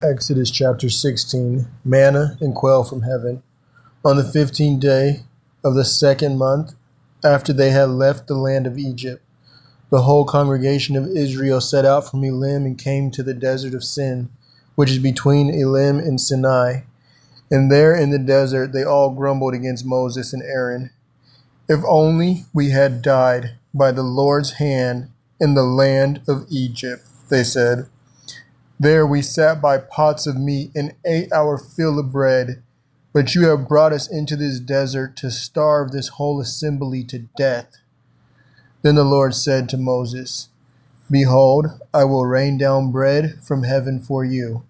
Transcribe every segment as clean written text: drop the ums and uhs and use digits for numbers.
Exodus chapter 16. Manna and quail from heaven. On the 15th day of the second month, after they had left the land of Egypt, the whole congregation of Israel set out from Elim and came to the desert of Sin, which is between Elim and Sinai. And there in the desert they all grumbled against Moses and Aaron. If only we had died by the Lord's hand in the land of Egypt, they said. There we sat by pots of meat and ate our fill of bread. But you have brought us into this desert to starve this whole assembly to death. Then the Lord said to Moses, Behold, I will rain down bread from heaven for you.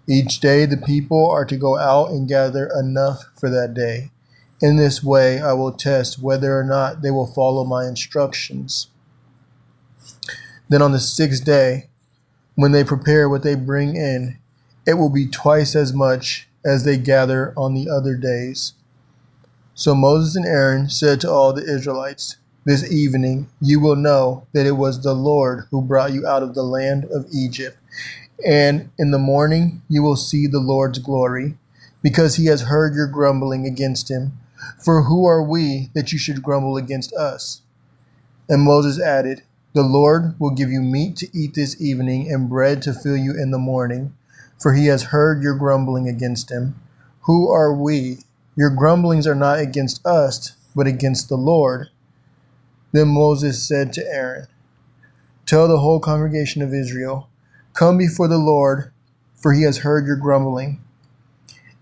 Each day the people are to go out and gather enough for that day. In this way I will test whether or not they will follow my instructions. Then on the sixth day, when they prepare what they bring in, it will be twice as much as they gather on the other days. So Moses and Aaron said to all the Israelites, This evening you will know that it was the Lord who brought you out of the land of Egypt. And in the morning you will see the Lord's glory, because he has heard your grumbling against him. For who are we that you should grumble against us? And Moses added, The Lord will give you meat to eat this evening and bread to fill you in the morning, for he has heard your grumbling against him. Who are we? Your grumblings are not against us, but against the Lord. Then Moses said to Aaron, Tell the whole congregation of Israel, Come before the Lord, for he has heard your grumbling.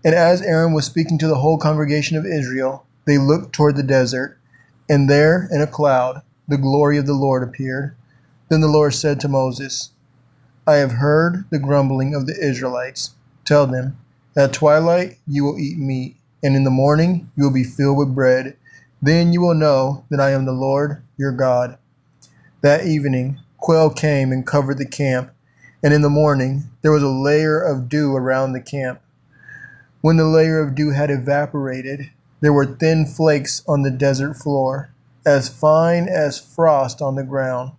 And as Aaron was speaking to the whole congregation of Israel, they looked toward the desert, and there in a cloud the glory of the Lord appeared. Then the Lord said to Moses, I have heard the grumbling of the Israelites. Tell them, at twilight you will eat meat, and in the morning you will be filled with bread. Then you will know that I am the Lord your God. That evening quail came and covered the camp, and in the morning there was a layer of dew around the camp. When the layer of dew had evaporated, there were thin flakes on the desert floor, as fine as frost on the ground.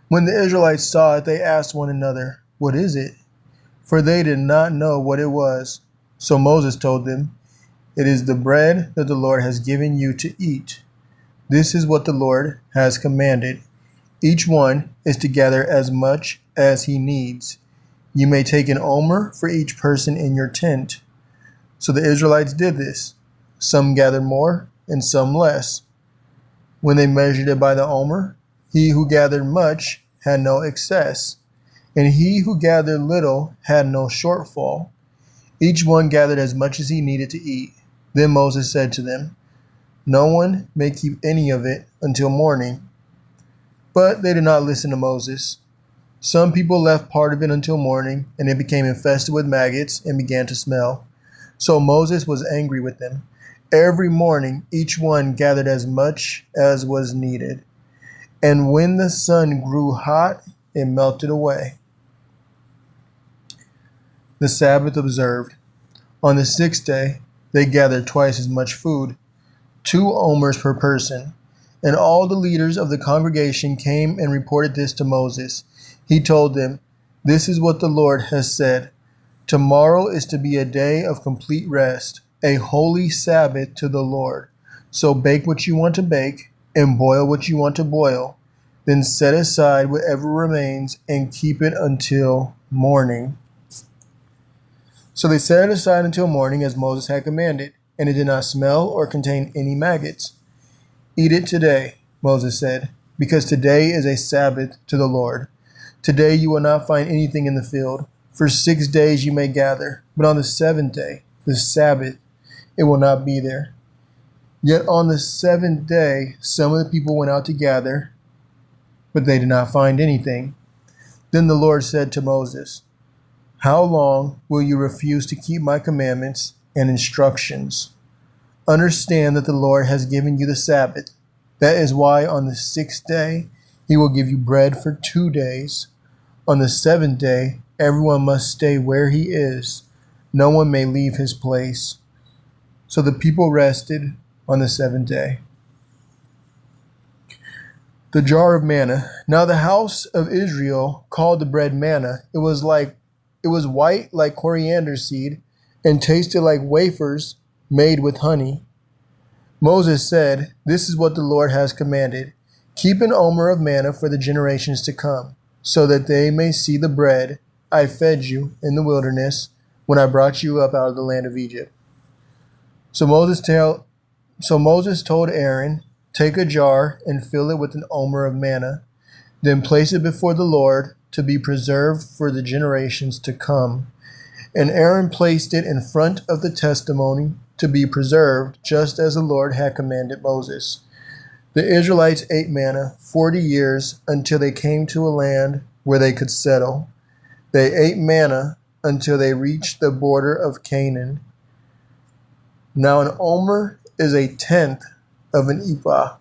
When the Israelites saw it, they asked one another, What is it? For they did not know what it was. So Moses told them, It is the bread that the Lord has given you to eat. This is what the Lord has commanded. Each one is to gather as much as he needs. You may take an omer for each person in your tent. So the Israelites did this. Some gathered more, and some less. When they measured it by the omer, he who gathered much had no excess, and he who gathered little had no shortfall. Each one gathered as much as he needed to eat. Then Moses said to them, No one may keep any of it until morning. But they did not listen to Moses. Some people left part of it until morning, and it became infested with maggots and began to smell. So Moses was angry with them. Every morning each one gathered as much as was needed. And when the sun grew hot, it melted away. The Sabbath observed. On the sixth day, they gathered twice as much food, 2 omers per person. And all the leaders of the congregation came and reported this to Moses. He told them, This is what the Lord has said. Tomorrow is to be a day of complete rest, a holy Sabbath to the Lord. So bake what you want to bake, and boil what you want to boil. Then set aside whatever remains and keep it until morning. So they set it aside until morning as Moses had commanded, and it did not smell or contain any maggots. Eat it today, Moses said, because today is a Sabbath to the Lord. Today you will not find anything in the field. For 6 days you may gather, but on the 7th day, the Sabbath, it will not be there. Yet on the 7th day, some of the people went out to gather, but they did not find anything. Then the Lord said to Moses, How long will you refuse to keep my commandments and instructions? Understand that the Lord has given you the Sabbath. That is why on the 6th day, he will give you bread for 2 days. On the 7th day, everyone must stay where he is. No one may leave his place. So the people rested on the 7th day. The jar of manna. Now the house of Israel called the bread manna. It was like It was white like coriander seed and tasted like wafers made with honey. Moses said, "This is what the Lord has commanded. Keep an omer of manna for the generations to come, so that they may see the bread I fed you in the wilderness when I brought you up out of the land of Egypt." So Moses told Aaron, "Take a jar and fill it with an omer of manna, then place it before the Lord to be preserved for the generations to come." And Aaron placed it in front of the testimony to be preserved, just as the Lord had commanded Moses. The Israelites ate manna 40 years until they came to a land where they could settle. They ate manna until they reached the border of Canaan. Now an omer is a tenth of an ephah.